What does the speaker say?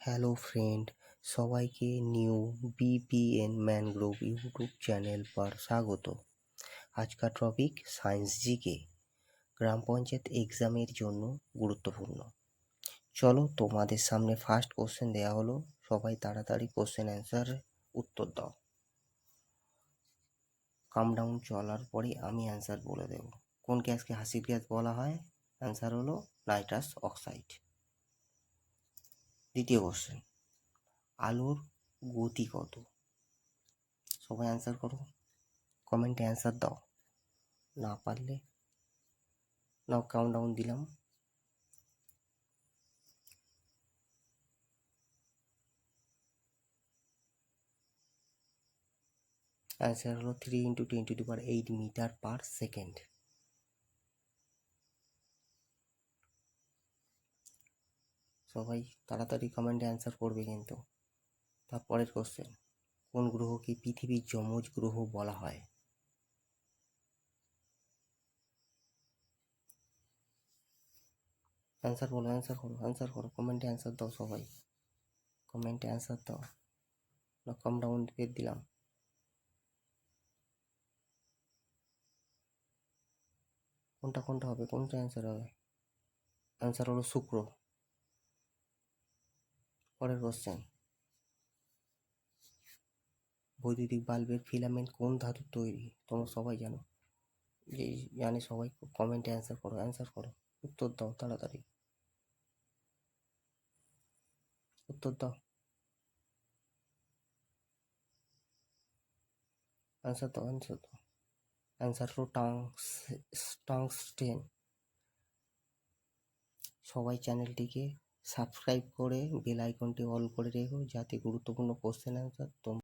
Hello friend, সবাইকে new BPN mangrove YouTube channel पर স্বাগত। आज का टॉपिक साइंस जीके গ্রাম পঞ্চায়েত এক্সামের জন্য গুরুত্বপূর্ণ। চলো তোমাদের সামনে ফার্স্ট কোশ্চেন দেয়া হলো, সবাই তাড়াতাড়ি কোশ্চেন অ্যান্সার উত্তর দাও। কামডাউন চলার পরে আমি অ্যান্সার বলে দেব। কোন গ্যাসকে হাসির গ্যাস বলা হয়? অ্যান্সার হলো নাইট্রাস অক্সাইড। দ্বিতীয় কোশ্চেন, আলোর গতি কত? সবাই অ্যান্সার করো, কমেন্টে অ্যান্সার দাও। না পারলে নাও কাউন্টডাউন দিলাম। অ্যান্সার হলো 3 × 10⁸ মিটার/সেকেন্ড। সবাই তাড়াতাড়ি কমেন্টে অ্যান্সার করবে কিন্তু। তারপরের কোশ্চেন, কোন গ্রহকে পৃথিবীর যমজ গ্রহ বলা হয়? অ্যান্সার বলো, অ্যান্সার করো, কমেন্টে অ্যান্সার দাও। সবাই কমেন্টে অ্যান্সার দাও। না কাউন্টডাউন দিয়ে দিলাম। কোনটা হবে, কোনটা অ্যান্সার হবে? অ্যান্সার হলো শুক্র। পরের কোশ্চেন, বৈদ্যুতিক বাল্বের ফিলামেন্ট কোন ধাতুর তৈরি? তোমরা সবাই জানো, যে জানে সবাই, কমেন্টে অ্যান্সার করো, উত্তর দাও তাড়াতাড়ি, উত্তর দাও, অ্যান্সার দাও। অ্যান্সার হলো টাংস্টেন। সবাই চ্যানেলটিকে সাবস্ক্রাইব করে বেল আইকনটি অল করে রেখো, যাতে গুরুত্বপূর্ণ কোশ্চেন অ্যান্সার তোমরা